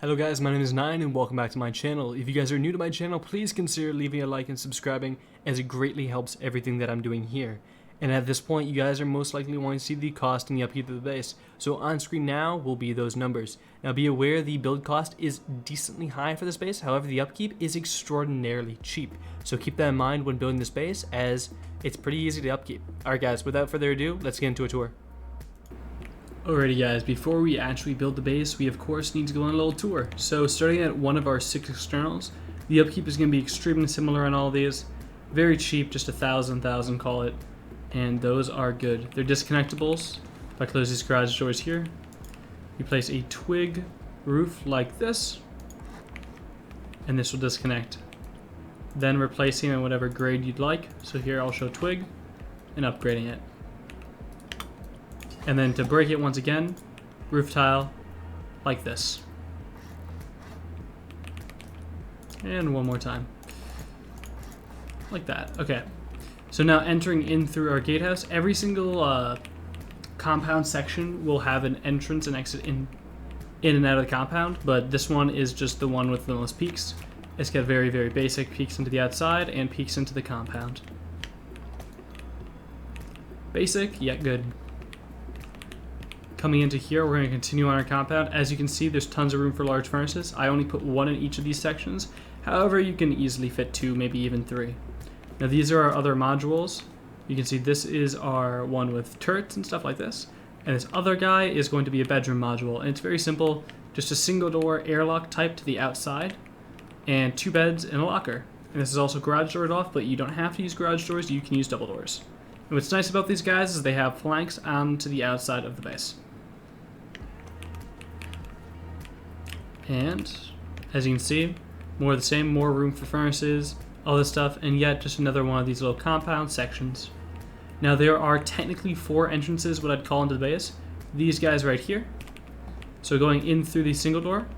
Hello guys, my name is Nine and welcome back to my channel. If you guys are new to my channel, please consider leaving a like and subscribing, as it greatly helps everything that I'm doing here. And at this point, you guys are most likely wanting to see the cost and the upkeep of the base. So on screen now will be those numbers. Now be aware the build cost is decently high for this base, however the upkeep is extraordinarily cheap. So keep that in mind when building this base, as it's pretty easy to upkeep. Alright guys, without further ado, let's get into a tour. Alrighty guys, before we actually build the base, we of course need to go on a little tour. So starting at one of our 6 externals, the upkeep is going to be extremely similar on all these. Very cheap, just 1,000 call it. And those are good. They're disconnectables. If I close these garage doors here, you place a twig roof like this, and this will disconnect. Then replacing it in whatever grade you'd like. So here I'll show twig and upgrading it. And then to break it once again, roof tile like this. And one more time. Like that. Okay. So now entering in through our gatehouse, every single compound section will have an entrance and exit in and out of the compound, but this one is just the one with the most peaks. It's got very, very basic peaks into the outside and peaks into the compound. Basic, yet good. Coming into here, we're going to continue on our compound. As you can see, there's tons of room for large furnaces. I only put one in each of these sections. However, you can easily fit 2, maybe even 3. Now these are our other modules. You can see this is our one with turrets and stuff like this. And this other guy is going to be a bedroom module. And it's very simple, just a single door airlock type to the outside. And 2 beds and a locker. And this is also garage doored off, but you don't have to use garage doors, you can use double doors. And what's nice about these guys is they have flanks onto the outside of the base. And as you can see, more of the same, more room for furnaces, all this stuff, and yet just another one of these little compound sections. Now there are technically 4 entrances, what I'd call, into the base. These guys right here. So going in through the single door.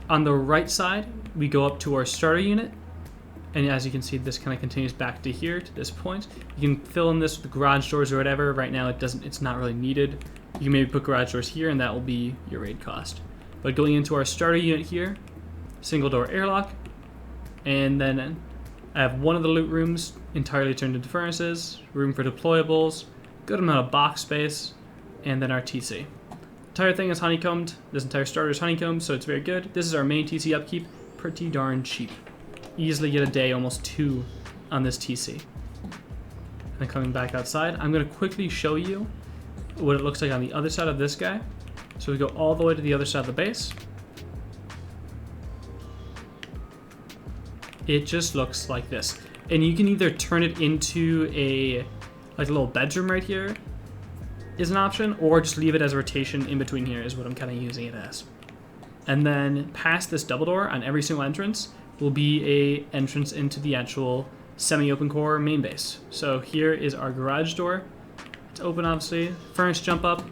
On the right side, we go up to our starter unit. And as you can see, this kind of continues back to here, to this point. You can fill in this with garage doors or whatever. Right now it's not really needed. You can maybe put garage doors here and that will be your raid cost. But going into our starter unit here, single door airlock, and then I have one of the loot rooms entirely turned into furnaces, room for deployables, good amount of box space, and then our TC. Entire thing is honeycombed. This entire starter is honeycombed, so it's very good. This is our main TC upkeep, pretty darn cheap. Easily get a day, almost 2 on this TC. And then coming back outside, I'm going to quickly show you what it looks like on the other side of this guy. So we go all the way to the other side of the base. It just looks like this. And you can either turn it into a little bedroom right here is an option, or just leave it as a rotation in between here is what I'm kind of using it as. And then past this double door on every single entrance will be a entrance into the actual semi-open core main base. So here is our garage door. It's open, obviously. Furnace jump up.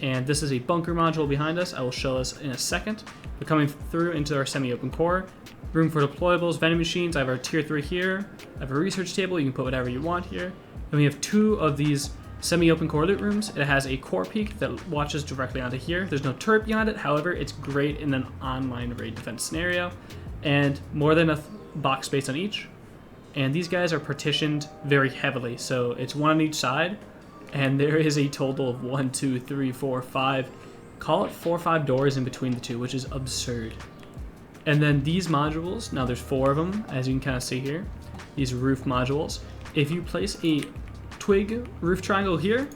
And this is a bunker module behind us. I will show us in a second. We're coming through into our semi-open core. Room for deployables, vending machines. I have our tier 3 here. I have a research table. You can put whatever you want here. And we have 2 of these semi-open core loot rooms. It has a core peak that watches directly onto here. There's no turret beyond it. However, it's great in an online raid defense scenario. And more than enough box space on each. And these guys are partitioned very heavily. So it's 1 on each side. And there is a total of 1, 2, 3, 4, 5, call it 4 or 5 doors in between the 2, which is absurd. And then these modules, now there's 4 of them, as you can kind of see here, these roof modules. If you place a twig roof triangle here,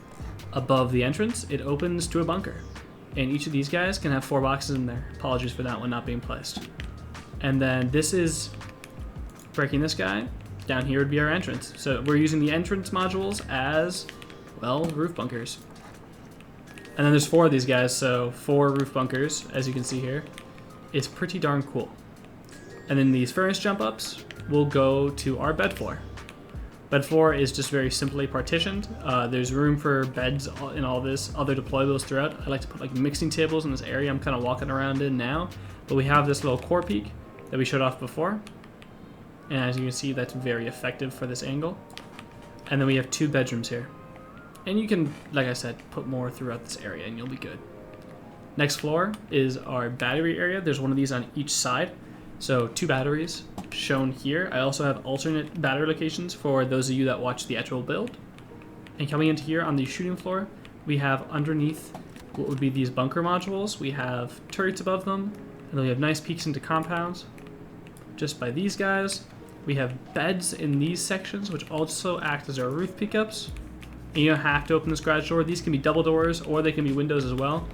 above the entrance, it opens to a bunker. And each of these guys can have 4 boxes in there. Apologies for that one not being placed. And then this is breaking this guy. Down here would be our entrance. So we're using the entrance modules as, well, roof bunkers. And then there's 4 of these guys, so 4 roof bunkers, as you can see here. It's pretty darn cool. And then these furnace jump ups will go to our bed floor. Bed floor is just very simply partitioned. There's room for beds in all this, other deployables throughout. I like to put like mixing tables in this area I'm kind of walking around in now. But we have this little core peak that we showed off before. And as you can see, that's very effective for this angle. And then we have 2 bedrooms here. And you can, like I said, put more throughout this area and you'll be good. Next floor is our battery area. There's one of these on each side. So 2 batteries shown here. I also have alternate battery locations for those of you that watch the actual build. And coming into here on the shooting floor, we have underneath what would be these bunker modules. We have turrets above them, and then we have nice peeks into compounds. Just by these guys, we have beds in these sections, which also act as our roof pickups. And you don't have to open this garage door. These can be double doors, or they can be windows as well.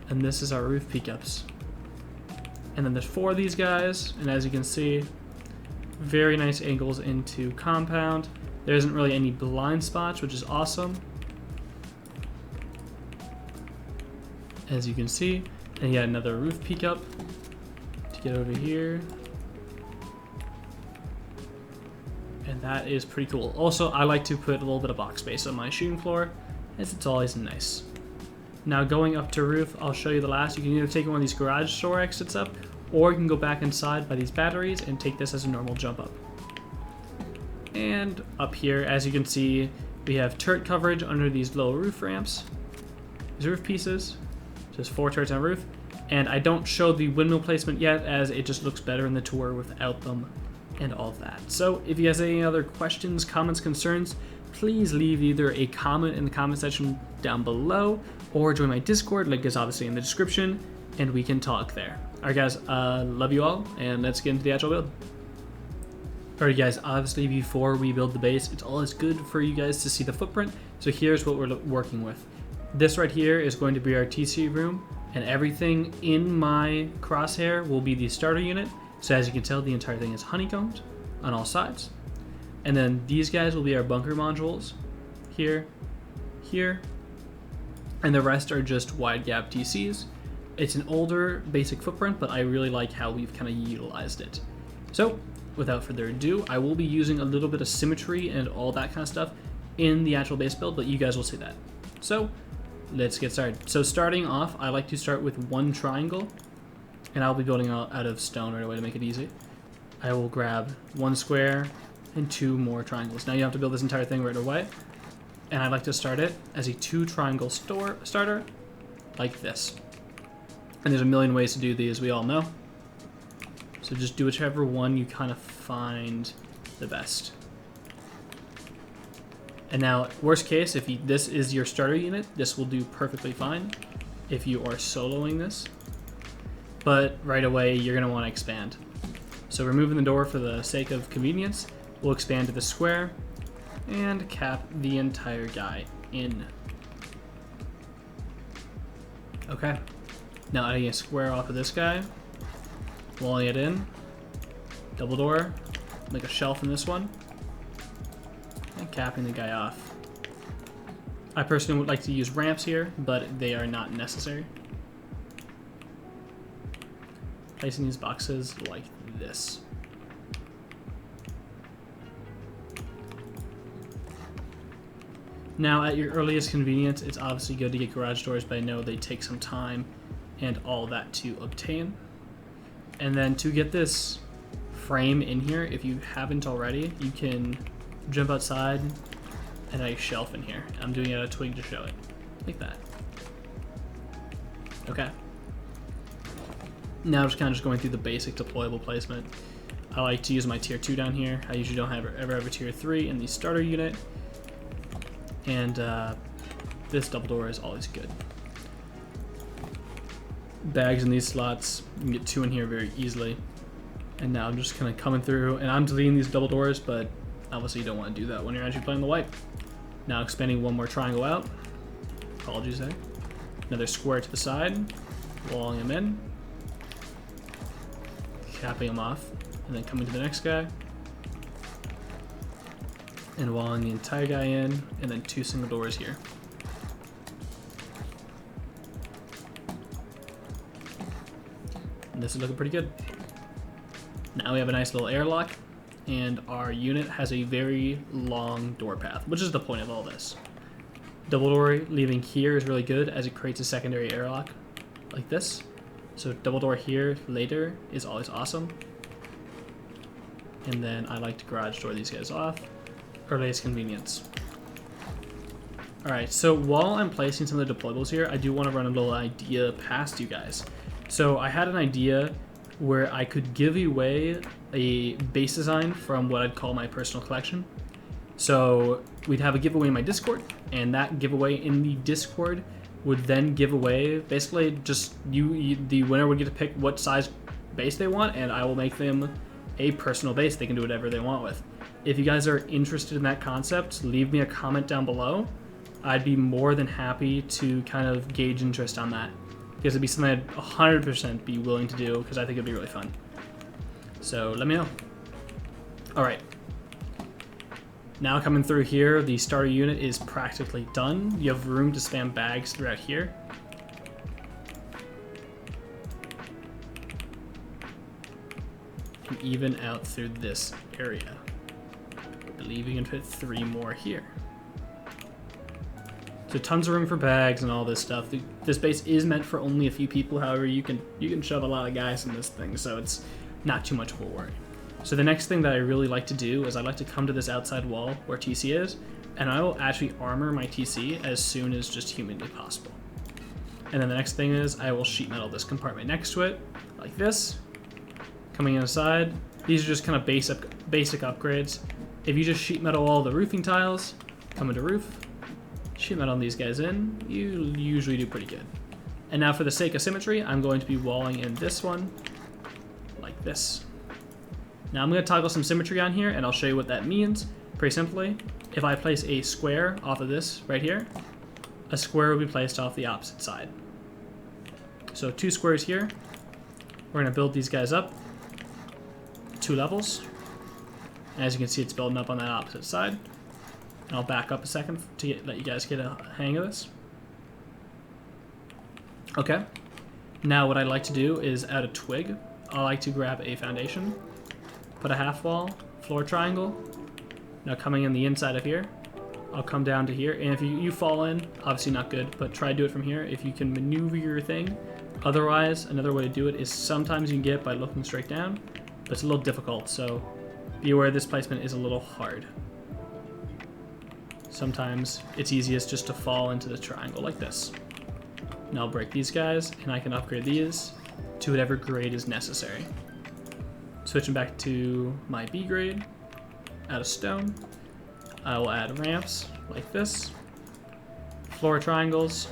And this is our roof pickups. And then there's 4 of these guys, and as you can see, very nice angles into compound. There isn't really any blind spots, which is awesome. As you can see, and yet another roof pickup to get over here. And that is pretty cool. Also, I like to put a little bit of box space on my shooting floor, as it's always nice. Now going up to roof, I'll show you the last. You can either take one of these garage door exits up, or you can go back inside by these batteries and take this as a normal jump up. And up here, as you can see, we have turret coverage under these low roof ramps. These roof pieces, just 4 turrets on roof. And I don't show the windmill placement yet, as it just looks better in the tour without them and all of that. So if you guys have any other questions, comments, concerns, please leave either a comment in the comment section down below, or join my Discord, link is obviously in the description, and we can talk there. Alright guys, love you all, and let's get into the actual build. Alright guys, obviously before we build the base, it's always good for you guys to see the footprint, so here's what we're working with. This right here is going to be our TC room, and everything in my crosshair will be the starter unit, so as you can tell, the entire thing is honeycombed on all sides. And then these guys will be our bunker modules, here, here, and the rest are just wide gap TCs. It's an older basic footprint, but I really like how we've kind of utilized it. So without further ado, I will be using a little bit of symmetry and all that kind of stuff in the actual base build, but you guys will see that. So let's get started. So starting off, I like to start with 1 triangle, and I'll be building out of stone right away to make it easy. I will grab 1 square and 2 more triangles. Now you have to build this entire thing right away, and I like to start it as a 2 triangle starter like this. And there's a million ways to do these, we all know. So just do whichever one you kind of find the best. And now, worst case, if this is your starter unit, this will do perfectly fine if you are soloing this. But right away, you're going to want to expand. So removing the door for the sake of convenience, we'll expand to the square and cap the entire guy in. Okay. Now adding a square off of this guy, walling it in, double door, make a shelf in this one, and capping the guy off. I personally would like to use ramps here, but they are not necessary. Placing these boxes like this. Now at your earliest convenience, it's obviously good to get garage doors, but I know they take some time and all that to obtain. And then to get this frame in here, if you haven't already, you can jump outside and add a shelf in here. I'm doing it out of twig to show it, like that. Okay. Now just kind of just going through the basic deployable placement. I like to use my tier 2 down here. I usually don't ever have a tier 3 in the starter unit. And this double door is always good. Bags in these slots, you can get 2 in here very easily. And now I'm just kind of coming through, and I'm deleting these double doors, but obviously you don't want to do that when you're actually playing the white. Now expanding 1 more triangle out. Apologies there. Another square to the side, walling him in, capping him off, and then coming to the next guy, and walling the entire guy in, and then 2 single doors here. And this is looking pretty good. Now we have a nice little airlock, and our unit has a very long door path, which is the point of all this. Double door leaving here is really good, as it creates a secondary airlock like this. So double door here later is always awesome. And then I like to garage door these guys off, earliest convenience. Alright, so while I'm placing some of the deployables here, I do want to run a little idea past you guys. So I had an idea where I could give away a base design from what I'd call my personal collection. So we'd have a giveaway in my Discord, and that giveaway in the Discord would then give away, basically just the winner would get to pick what size base they want, and I will make them a personal base they can do whatever they want with. If you guys are interested in that concept, leave me a comment down below. I'd be more than happy to kind of gauge interest on that, because it'd be something I'd 100% be willing to do, because I think it'd be really fun. So let me know. Alright. Now coming through here, the starter unit is practically done. You have room to spam bags throughout here. And even out through this area. I believe you can fit 3 more here. So tons of room for bags and all this stuff. This base is meant for only a few people, however you can shove a lot of guys in this thing, so it's not too much of a worry. So the next thing that I really like to do is I like to come to this outside wall where TC is, and I will actually armor my TC as soon as just humanly possible. And then the next thing is I will sheet metal this compartment next to it, like this. Coming inside, these are just kind of basic upgrades. If you just sheet metal all the roofing tiles, come into roof, sheet metal these guys in, you usually do pretty good. And now for the sake of symmetry, I'm going to be walling in this one, like this. Now I'm going to toggle some symmetry on here, and I'll show you what that means. Pretty simply, if I place a square off of this right here, a square will be placed off the opposite side. So 2 squares here. We're going to build these guys up 2 levels. As you can see, it's building up on that opposite side. And I'll back up a second to let you guys get a hang of this. Okay. Now what I like to do is add a twig. I like to grab a foundation, put a half wall, floor triangle. Now coming in the inside of here, I'll come down to here, and if you fall in, obviously not good, but try to do it from here if you can maneuver your thing. Otherwise, another way to do it is sometimes you can get it by looking straight down, but it's a little difficult, so be aware this placement is a little hard. Sometimes it's easiest just to fall into the triangle like this. Now I'll break these guys, and I can upgrade these to whatever grade is necessary. Switching back to my B grade, add a stone. I will add ramps like this, floor triangles,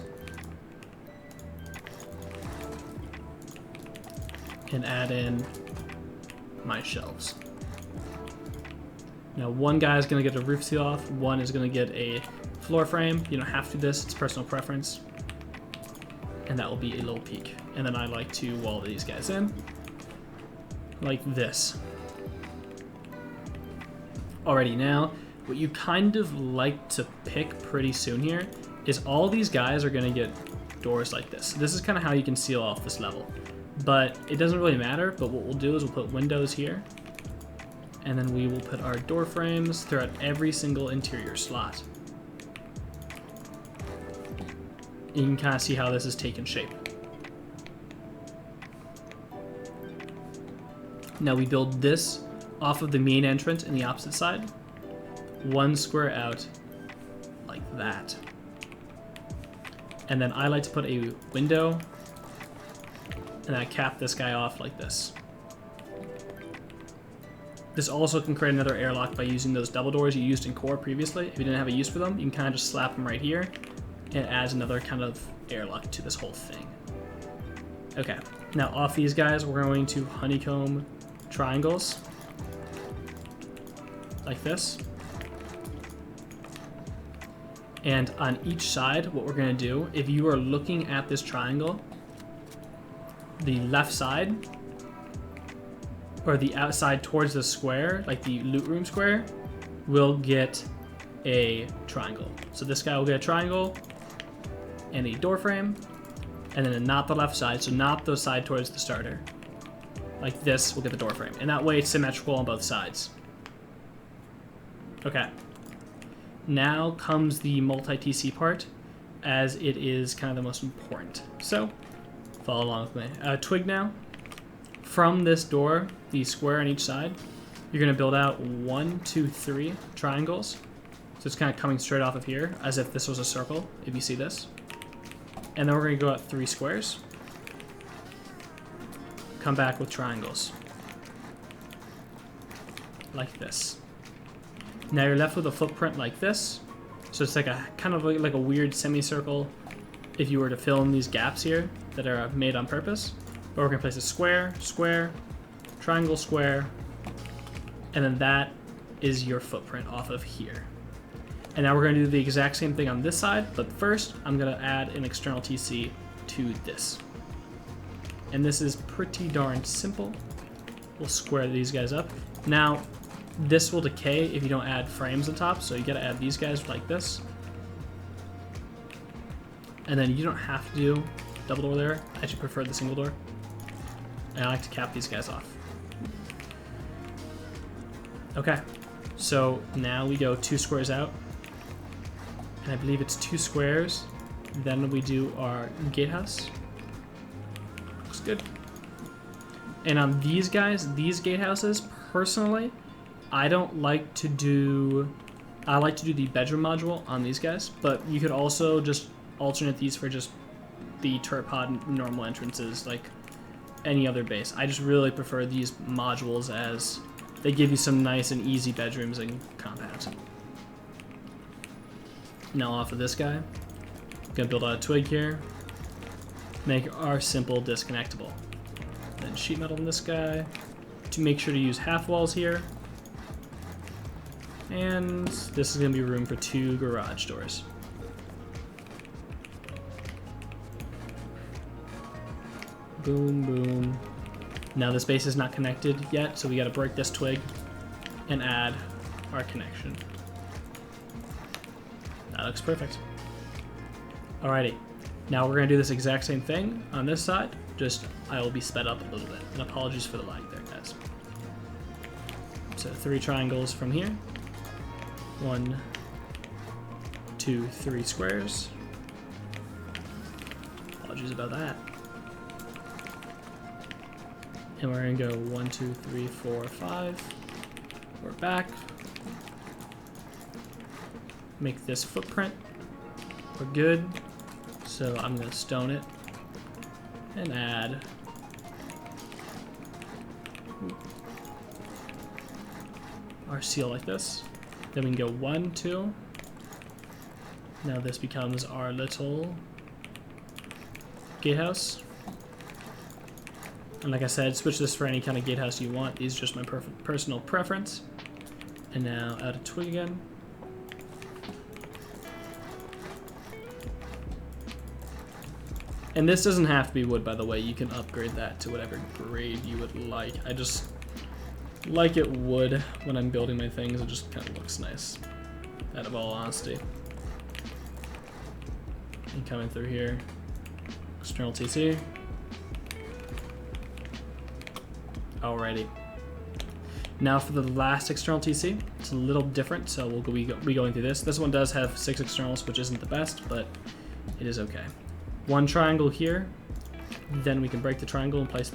and add in my shelves. Now one guy is going to get a roof seal off, one is going to get a floor frame. You don't have to do this, it's personal preference. And that will be a little peak. And then I like to wall these guys in like this. Alrighty, now what you kind of like to pick pretty soon here is all these guys are going to get doors like this. This is kind of how you can seal off this level, but it doesn't really matter. But what we'll do is we'll put windows here, and then we will put our door frames throughout every single interior slot. You can kind of see how this is taking shape. Now we build this off of the main entrance in the opposite side, 1 square out like that. And then I like to put a window, and I cap this guy off like this. This also can create another airlock by using those double doors you used in core previously. If you didn't have a use for them, you can kind of just slap them right here, and it adds another kind of airlock to this whole thing. Okay, now off these guys, we're going to honeycomb triangles like this. And on each side, what we're going to do, if you are looking at this triangle, the left side, or the outside towards the square, like the loot room square, will get a triangle. So this guy will get a triangle and a door frame, and then not the left side, so not the side towards the starter. Like this will get the door frame, and that way it's symmetrical on both sides. Okay. Now comes the multi-TC part, as it is kind of the most important. So, follow along with me. Twig now. From this door, the square on each side, you're going to build out 1, 2, 3 triangles. So it's kind of coming straight off of here, as if this was a circle, if you see this. And then we're going to go out 3 squares. Come back with triangles. Like this. Now you're left with a footprint like this. So it's like a kind of like a weird semicircle if you were to fill in these gaps here that are made on purpose. But we're going to place a square, square, triangle, square, and then that is your footprint off of here. And now we're going to do the exact same thing on this side, but first I'm going to add an external TC to this. And this is pretty darn simple. We'll square these guys up. Now, this will decay if you don't add frames on top, so you got to add these guys like this. And then you don't have to do double door there. I actually prefer the single door. And I like to cap these guys off. Okay, so now we go 2 squares out. And I believe it's 2 squares. Then we do our gatehouse. Looks good. And on these guys, these gatehouses, personally, I like to do the bedroom module on these guys, but you could also just alternate these for just the turret pod normal entrances like any other base. I just really prefer these modules as they give you some nice and easy bedrooms and compounds. Now off of this guy, I'm gonna build out a twig here, make our simple disconnectable. Then sheet metal in this guy, to make sure to use half walls here. And this is gonna be room for 2 garage doors. Boom, boom. Now this base is not connected yet, so we gotta break this twig and add our connection. That looks perfect. Alrighty, now we're gonna do this exact same thing on this side, just I will be sped up a little bit, and apologies for the lag there, guys. So 3 triangles from here. 1, 2, 3 squares. Apologies about that. And we're gonna go 1, 2, 3, 4, 5. We're back. Make this footprint. We're good. So I'm gonna stone it and add our seal like this. Then we can go 1, 2. Now this becomes our little gatehouse. And like I said, switch this for any kind of gatehouse you want. These are just my personal preference. And now add a twig again. And this doesn't have to be wood, by the way. You can upgrade that to whatever grade you would like. I just like it wood when I'm building my things. It just kind of looks nice, out of all honesty. And coming through here, external TC. Alrighty. Now for the last external TC, it's a little different, so we'll be going through this. This one does have 6 externals, which isn't the best, but it is okay. 1 triangle here, then we can break the triangle and place,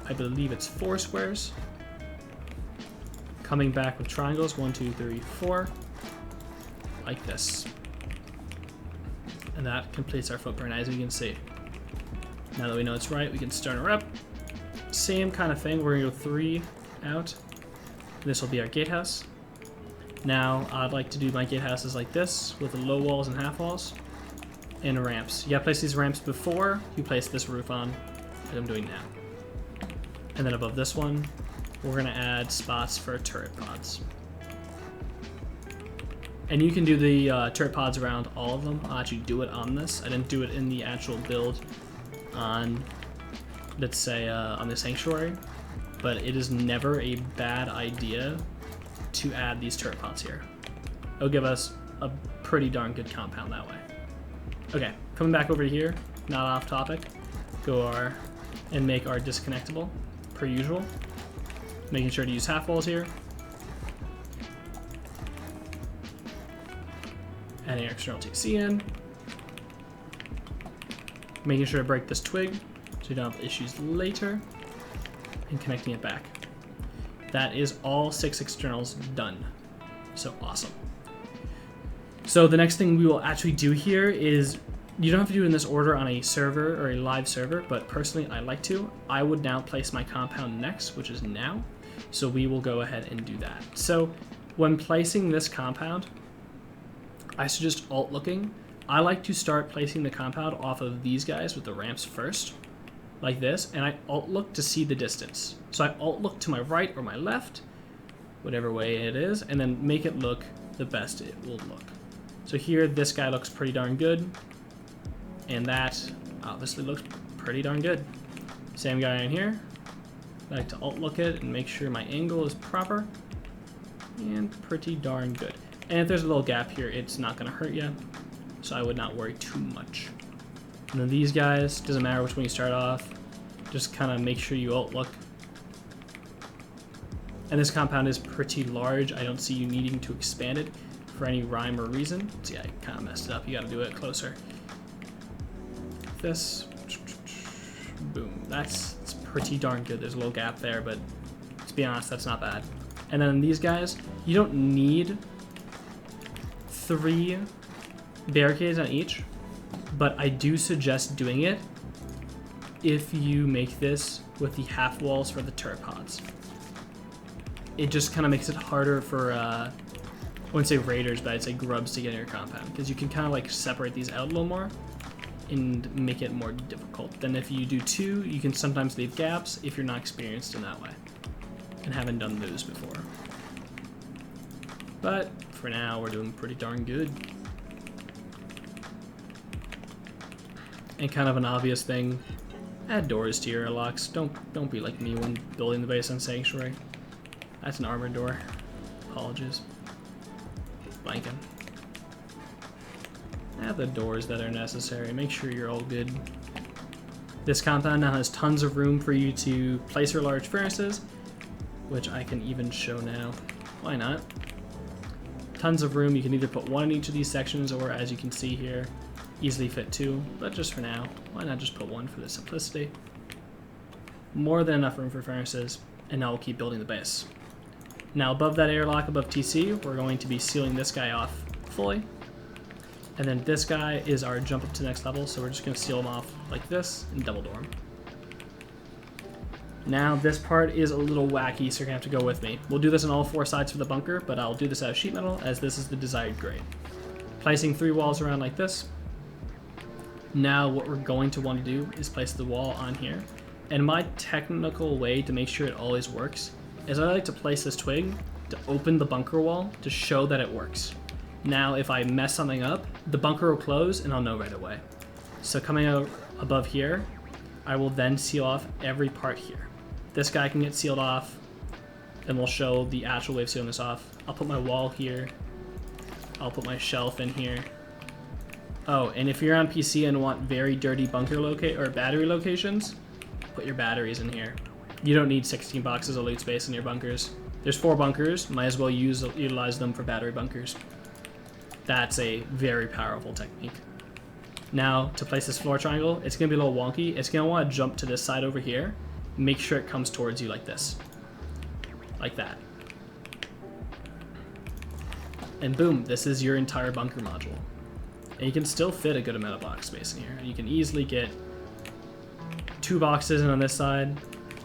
I believe it's 4 squares. Coming back with triangles, 1, 2, 3, 4, like this. And that completes our footprint, as you can see. Now that we know it's right, we can start her up. Same kind of thing, we're gonna go 3 out. This will be our gatehouse. Now, I'd like to do my gatehouses like this, with the low walls and half walls, and ramps. You gotta place these ramps before you place this roof on, like I'm doing now. And then above this one, we're gonna add spots for turret pods. And you can do the turret pods around all of them. I'll actually do it on this. I didn't do it in the actual build on, let's say, on the sanctuary, but it is never a bad idea to add these turret pods here. It'll give us a pretty darn good compound that way. Okay, coming back over here, not off topic, and make our disconnectable, per usual. Making sure to use half walls here. Adding our external TC in. Making sure to break this twig so you don't have issues later. And connecting it back. That is all 6 externals done. So awesome. So the next thing we will actually do here is, you don't have to do it in this order on a server or a live server, but personally I like to. I would now place my compound next, which is now. So we will go ahead and do that. So when placing this compound, I suggest alt looking. I like to start placing the compound off of these guys with the ramps first, like this, and I alt look to see the distance. So I alt look to my right or my left, whatever way it is, and then make it look the best it will look. So here, this guy looks pretty darn good, and that obviously looks pretty darn good. Same guy in here. I like to alt look it and make sure my angle is proper, and pretty darn good. And if there's a little gap here, it's not gonna hurt you, so I would not worry too much. And then these guys, doesn't matter which one you start off, just kind of make sure you alt look. And this compound is pretty large. I don't see you needing to expand it for any rhyme or reason. See, I kind of messed it up. You got to do it closer. This, boom. That's pretty darn good. There's a little gap there, but to be honest, that's not bad. And then these guys, you don't need 3 barricades on each, but I do suggest doing it if you make this with the half walls for the turret pods. It just kind of makes it harder for, I wouldn't say raiders, but I'd say grubs to get in your compound, because you can kind of like separate these out a little more and make it more difficult. Then if you do 2, you can sometimes leave gaps if you're not experienced in that way and haven't done those before. But for now, we're doing pretty darn good. And kind of an obvious thing, add doors to your airlocks. Don't be like me when building the base on Sanctuary. That's an armored door. Apologies. Blanking. Add the doors that are necessary. Make sure you're all good. This compound now has tons of room for you to place your large furnaces, which I can even show now. Why not? Tons of room. You can either put 1 in each of these sections, or as you can see here, easily fit 2. But just for now, why not just put 1 for the simplicity? More than enough room for furnaces, and now we'll keep building the base. Now above that airlock, above TC, we're going to be sealing this guy off fully. And then this guy is our jump up to the next level, so we're just going to seal him off like this and double door him. Now this part is a little wacky, so you're going to have to go with me. We'll do this on all 4 sides for the bunker, but I'll do this out of sheet metal as this is the desired grade. Placing 3 walls around like this. Now what we're going to want to do is place the wall on here. And my technical way to make sure it always works is I like to place this twig to open the bunker wall to show that it works. Now if I mess something up, the bunker will close and I'll know right away. So coming out above here, I will then seal off every part here. This guy can get sealed off, and we'll show the actual way of sealing this off. I'll put my wall here. I'll put my shelf in here. Oh, and if you're on PC and want very dirty bunker battery locations, put your batteries in here. You don't need 16 boxes of loot space in your bunkers. There's 4 bunkers, might as well utilize them for battery bunkers. That's a very powerful technique. Now, to place this floor triangle, it's going to be a little wonky. It's going to want to jump to this side over here. Make sure it comes towards you like this. Like that. And boom, this is your entire bunker module. And you can still fit a good amount of box space in here. You can easily get 2 boxes in on this side,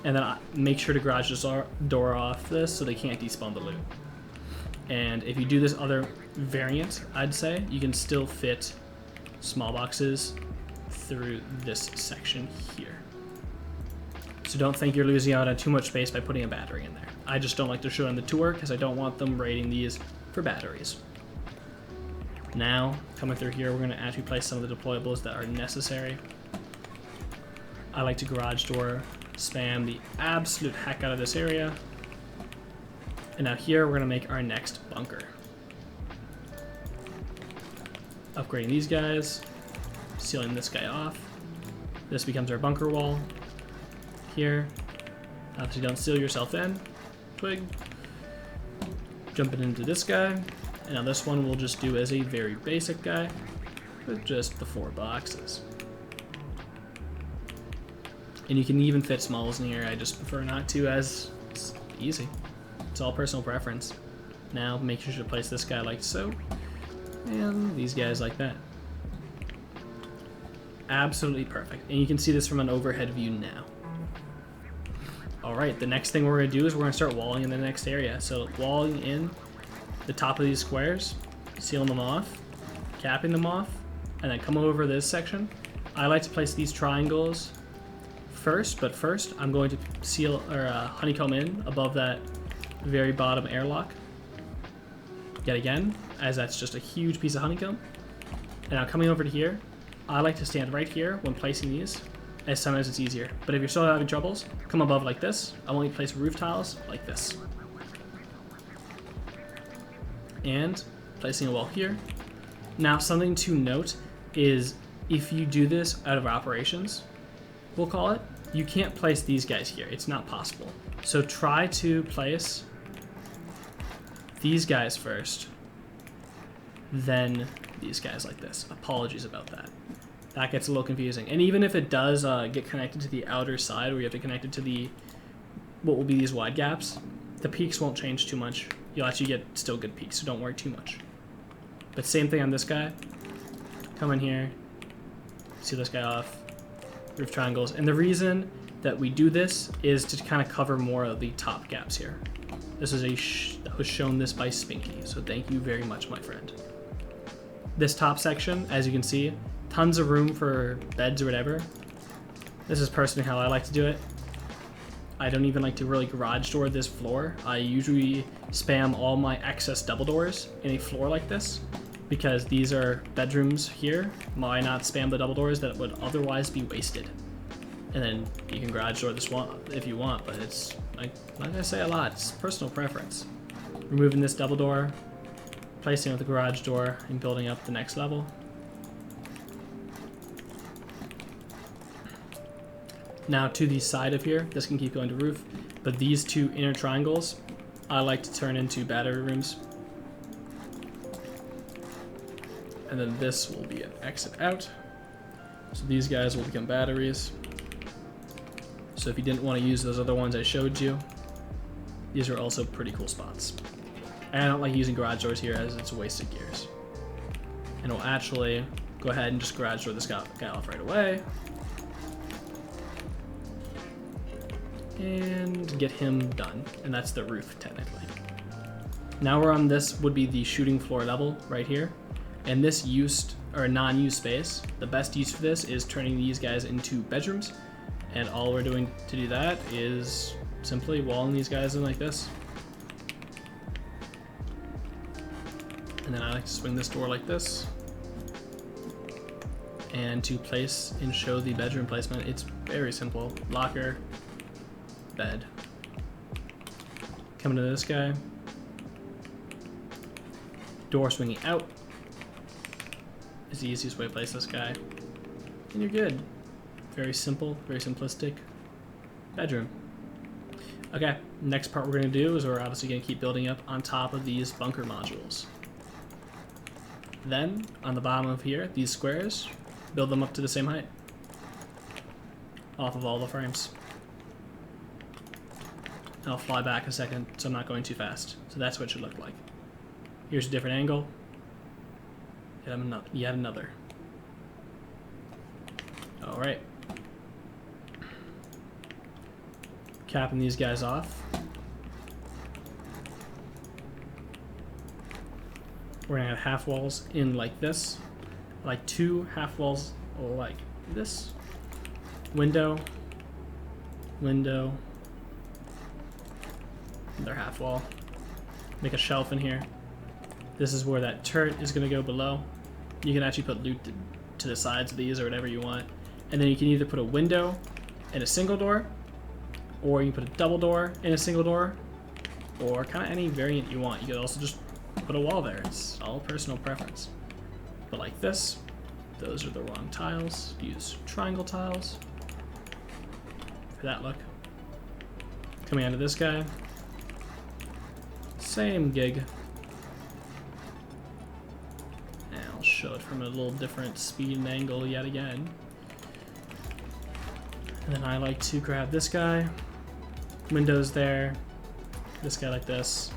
and then make sure to garage this door off this so they can't despawn the loot. And if you do this other variant, I'd say, you can still fit small boxes through this section here. So don't think you're losing out on too much space by putting a battery in there. I just don't like to show them the tour because I don't want them raiding these for batteries. Now, coming through here, we're going to actually place some of the deployables that are necessary. I like to garage door spam the absolute heck out of this area. And now here, we're going to make our next bunker. Upgrading these guys, sealing this guy off. This becomes our bunker wall. Here, obviously don't seal yourself in. Twig. Jumping into this guy. And now this one we'll just do as a very basic guy with just the 4 boxes. And you can even fit smalls in here. I just prefer not to, as it's easy. It's all personal preference. Now make sure to place this guy like so. And these guys like that. Absolutely perfect. And you can see this from an overhead view now. Alright, the next thing we're going to do is we're going to start walling in the next area. So walling in the top of these squares, sealing them off, capping them off, and then come over this section. I like to place these triangles first, but first I'm going to seal or honeycomb in above that very bottom airlock. Yet again, as that's just a huge piece of honeycomb. And now coming over to here, I like to stand right here when placing these, as sometimes it's easier. But if you're still having troubles, come above like this. I want you to place roof tiles like this. And placing a wall here. Now something to note is if you do this out of operations, we'll call it, you can't place these guys here. It's not possible. So try to place these guys first, then these guys like this. Apologies about that. That gets a little confusing. And even if it does get connected to the outer side, where you have to connect it to the, what will be these wide gaps, the peaks won't change too much. You'll actually get still good peaks, so don't worry too much. But same thing on this guy. Come in here, seal this guy off, roof triangles. And the reason that we do this is to kind of cover more of the top gaps here. This is that was shown this by Spinky, so thank you very much, my friend. This top section, as you can see, tons of room for beds or whatever. This is personally how I like to do it. I don't even like to really garage door this floor. I usually spam all my excess double doors in a floor like this, because these are bedrooms here. Why not spam the double doors that would otherwise be wasted? And then you can garage door this one if you want, but it's, like I say a lot, it's personal preference. Removing this double door, placing it with the garage door, and building up the next level. Now to the side of here, this can keep going to roof, but these two inner triangles, I like to turn into battery rooms. And then this will be an exit out. So these guys will become batteries. So if you didn't want to use those other ones I showed you, these are also pretty cool spots. And I don't like using garage doors here as it's a waste of gears. And we'll actually go ahead and just garage door this guy off right away. And get him done. And that's the roof, technically. Now we're on this would be the shooting floor level right here. And this used, or non-used space, the best use for this is turning these guys into bedrooms. And all we're doing to do that is simply walling these guys in like this. And then I like to swing this door like this. And to place and show the bedroom placement, it's very simple. Locker, bed. Coming to this guy. Door swinging out is the easiest way to place this guy. And you're good. Very simple, very simplistic bedroom. Okay, next part we're going to do is we're obviously going to keep building up on top of these bunker modules. Then, on the bottom of here, these squares, build them up to the same height. Off of all the frames. I'll fly back a second so I'm not going too fast. So that's what it should look like. Here's a different angle. Yet another. Alright. Capping these guys off. We're gonna have half walls in like this. Like two half walls like this. Window. Window. Another half wall. Make a shelf in here. This is where that turret is going to go below. You can actually put loot to the sides of these or whatever you want. And then you can either put a window and a single door, or you can put a double door and a single door, or kind of any variant you want. You could also just put a wall there. It's all personal preference. But like this, those are the wrong tiles. Use triangle tiles for that look. Coming onto this guy. Same gig. And I'll show it from a little different speed and angle yet again. And then I like to grab this guy. Windows there. This guy like this.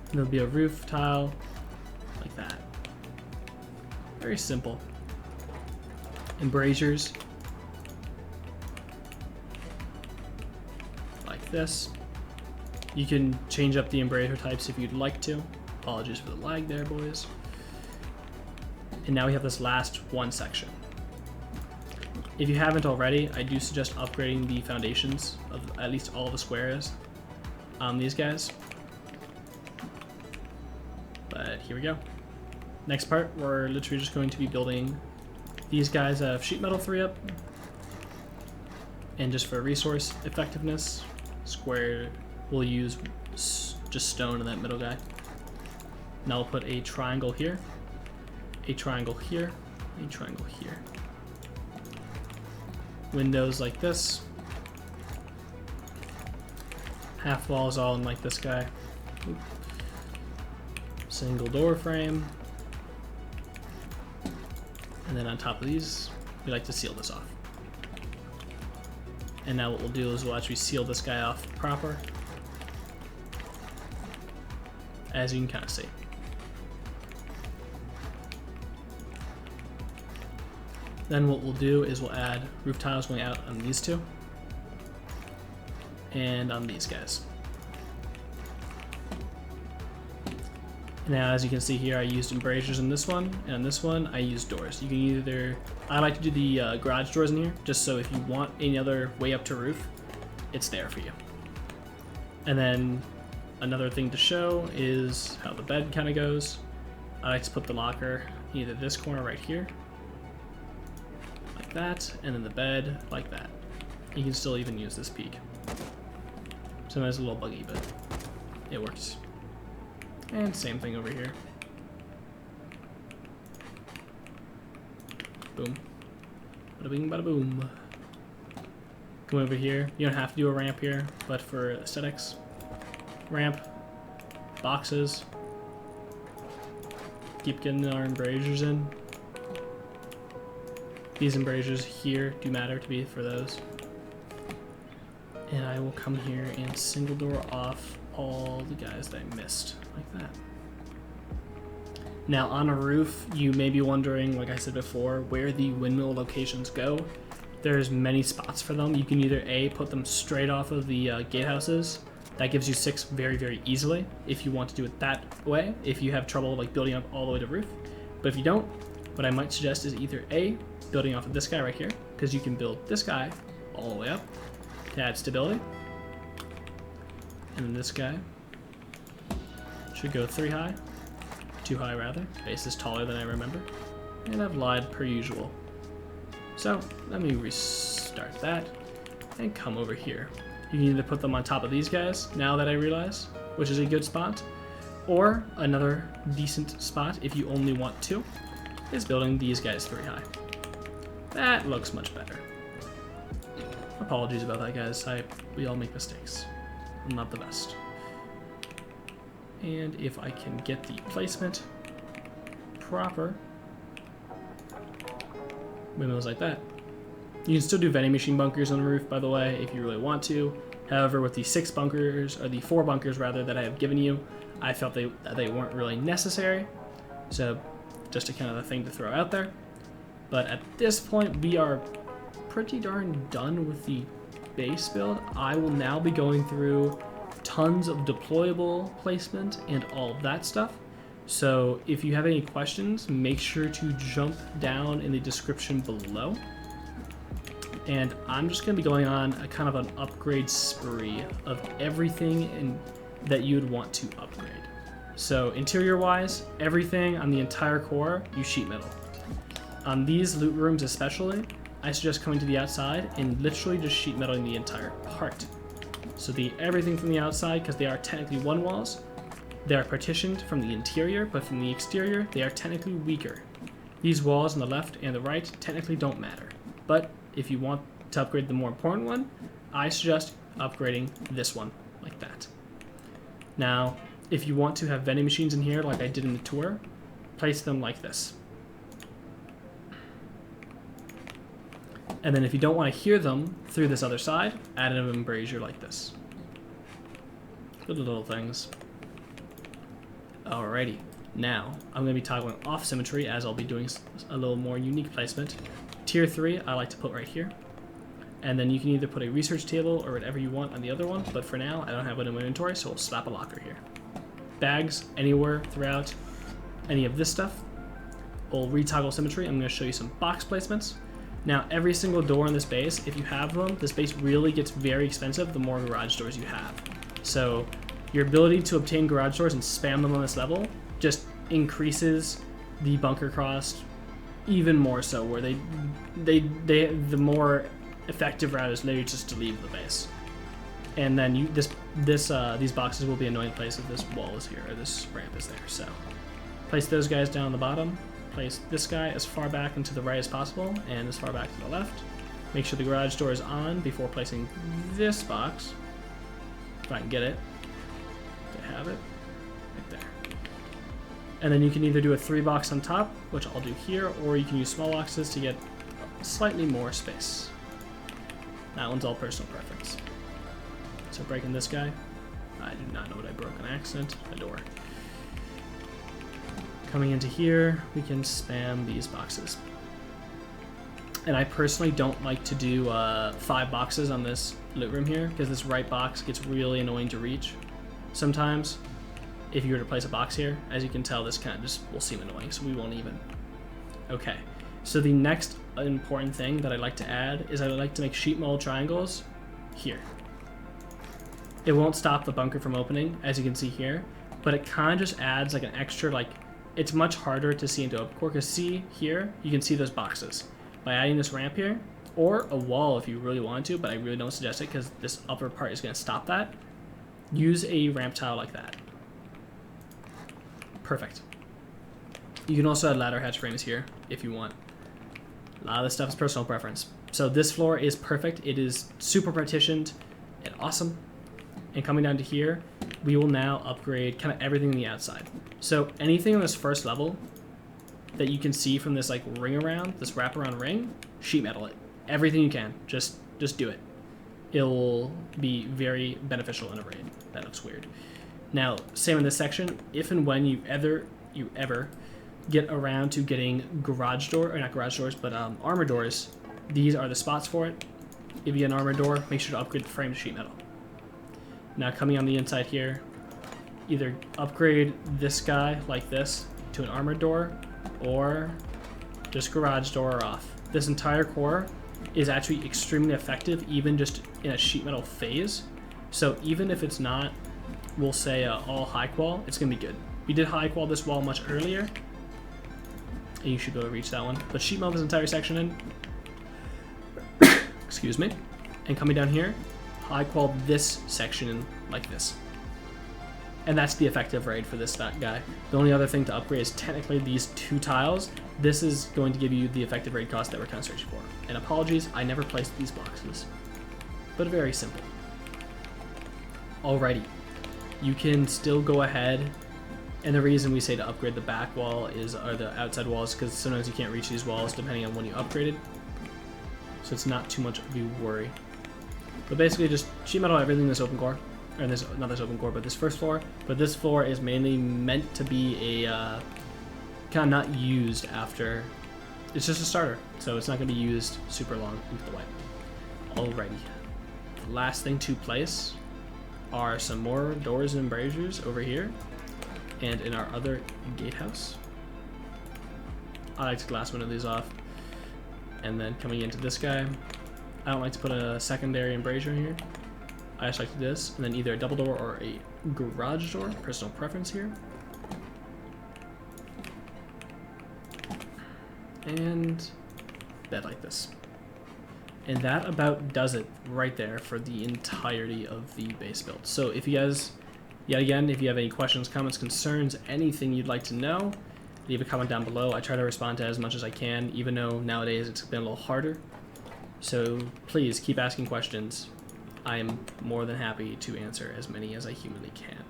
And there'll be a roof tile like that. Very simple. Embrasures. Like this. You can change up the embrasure types if you'd like to. Apologies for the lag there, boys. And now we have this last one section. If you haven't already, I do suggest upgrading the foundations of at least all the squares on these guys. But here we go. Next part, we're literally just going to be building these guys out of sheet metal 3-up. And just for resource effectiveness, square we'll use just stone in that middle guy. Now we'll put a triangle here, a triangle here, a triangle here. Windows like this. Half walls all in like this guy. Oop. Single door frame. And then on top of these, we like to seal this off. And now what we'll do is we'll actually seal this guy off proper, as you can kind of see. Then what we'll do is we'll add roof tiles going out on these two and on these guys. Now, as you can see here, I used embrasures in this one, and on this one, I used doors. You can either, I like to do the garage doors in here, just so if you want any other way up to roof, it's there for you. And then another thing to show is how the bed kind of goes. I like to put the locker either this corner right here, like that, and then the bed like that. You can still even use this peak. Sometimes a little buggy, but it works. And same thing over here. Boom. Bada bing, bada boom. Come over here. You don't have to do a ramp here, but for aesthetics, ramp, boxes. Keep getting our embrasures in. These embrasures here do matter to me for those. And I will come here and single door off all the guys that I missed, like that. Now on a roof, you may be wondering, like I said before, where the windmill locations go. There's many spots for them. You can either A, put them straight off of the gatehouses. That gives you 6 very, very easily if you want to do it that way, if you have trouble like building up all the way to roof. But if you don't, what I might suggest is either A, building off of this guy right here, because you can build this guy all the way up to add stability. And then this guy should go 3 high, 2 high rather. Base is taller than I remember. And I've lied per usual. So let me restart that and come over here. You can either put them on top of these guys, now that I realize, which is a good spot, or another decent spot if you only want to, is building these guys 3 high. That looks much better. Apologies about that, guys. We all make mistakes. I'm not the best. And if I can get the placement proper, windmills like that. You can still do vending machine bunkers on the roof, by the way, if you really want to. However, with the 6 bunkers, or the 4 bunkers rather, that I have given you, I felt that they weren't really necessary. So just a kind of a thing to throw out there. But at this point, we are pretty darn done with the base build. I will now be going through tons of deployable placement and all of that stuff. So if you have any questions, make sure to jump down in the description below. And I'm just going to be going on a kind of an upgrade spree of everything that you'd want to upgrade. So interior wise, everything on the entire core, you sheet metal. On these loot rooms especially, I suggest coming to the outside and literally just sheet metaling the entire part. So everything from the outside, because they are technically one walls, they are partitioned from the interior, but from the exterior, they are technically weaker. These walls on the left and the right technically don't matter. But if you want to upgrade the more important one, I suggest upgrading this one, like that. Now, if you want to have vending machines in here, like I did in the tour, place them like this. And then if you don't want to hear them through this other side, add an embrasure like this. Good little things. Alrighty. Now, I'm going to be toggling off symmetry as I'll be doing a little more unique placement. Tier 3, I like to put right here. And then you can either put a research table or whatever you want on the other one, but for now, I don't have it in my inventory, so we'll slap a locker here. Bags, anywhere throughout any of this stuff. We'll retoggle symmetry. I'm going to show you some box placements. Now, every single door in this base, if you have them, this base really gets very expensive the more garage doors you have. So your ability to obtain garage doors and spam them on this level just increases the bunker cost even more so, where the more effective route is literally just to leave the base. And then these boxes will be annoying place if this wall is here or this ramp is there. So place those guys down on the bottom. Place this guy as far back and to the right as possible, and as far back to the left. Make sure the garage door is on before placing this box. If I can get it. To have it. Right there. And then you can either do a 3-box on top, which I'll do here, or you can use small boxes to get slightly more space. That one's all personal preference. So breaking this guy. I do not know what I broke on accident. A door. Coming into here, we can spam these boxes. And I personally don't like to do 5 boxes on this loot room here, because this right box gets really annoying to reach sometimes. If you were to place a box here, as you can tell, this kind of just will seem annoying, so we won't even. Okay, so the next important thing that I like to add is I like to make sheet metal triangles here. It won't stop the bunker from opening, as you can see here, but it kind of just adds like an extra, like, it's much harder to see into open core, because see here, you can see those boxes. By adding this ramp here, or a wall if you really want to, but I really don't suggest it because this upper part is going to stop that, use a ramp tile like that. Perfect. You can also add ladder hatch frames here if you want. A lot of this stuff is personal preference. So this floor is perfect. It is super partitioned and awesome. And coming down to here, we will now upgrade kind of everything on the outside. So anything on this first level that you can see from this like ring around, this wraparound ring, sheet metal it. Everything you can. Just do it. It'll be very beneficial in a raid. That looks weird. Now, same in this section. If and when you ever get around to getting garage door, or not garage doors, but armor doors, these are the spots for it. If you get an armor door, make sure to upgrade the frame to sheet metal. Now coming on the inside here, either upgrade this guy like this to an armored door, or just garage door off. This entire core is actually extremely effective, even just in a sheet metal phase. So even if it's not, we'll say all high qual, it's gonna be good. We did high qual this wall much earlier, and you should be able to reach that one. But sheet metal this entire section in, excuse me, and coming down here, high qual this section in like this. And that's the effective raid for this guy. The only other thing to upgrade is technically these 2 tiles. This is going to give you the effective raid cost that we're kind of searching for. And apologies, I never placed these boxes. But very simple. Alrighty. You can still go ahead, and the reason we say to upgrade the back wall are the outside walls, because sometimes you can't reach these walls depending on when you upgraded. So it's not too much of a worry. But basically just sheet metal everything in this open core. Or this, not this open core, but this first floor. But this floor is mainly meant to be a kind of not used after. It's just a starter, so it's not going to be used super long into the wipe. Alrighty. The last thing to place are some more doors and embrasures over here, and in our other gatehouse. I like to glass one of these off, and then coming into this guy, I don't like to put a secondary embrasure here. I just like to do this, and then either a double door or a garage door, personal preference here. And bed like this. And that about does it right there for the entirety of the base build. So if you guys, yet again, if you have any questions, comments, concerns, anything you'd like to know, leave a comment down below. I try to respond to as much as I can, even though nowadays it's been a little harder. So please keep asking questions. I am more than happy to answer as many as I humanly can.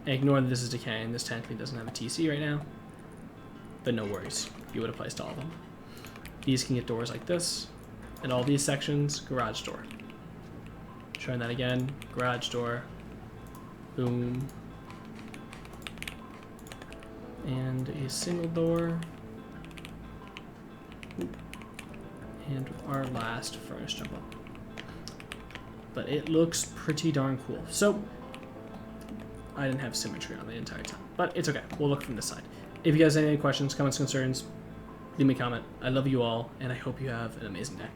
And ignore that this is decaying. This technically doesn't have a TC right now, but no worries. You would have placed all of them. These can get doors like this, and all these sections, garage door. Showing that again, garage door, boom, and and a single door. And our last furnace jump up. But it looks pretty darn cool. So, I didn't have symmetry on the entire time. But it's okay. We'll look from this side. If you guys have any questions, comments, concerns, leave me a comment. I love you all, and I hope you have an amazing day.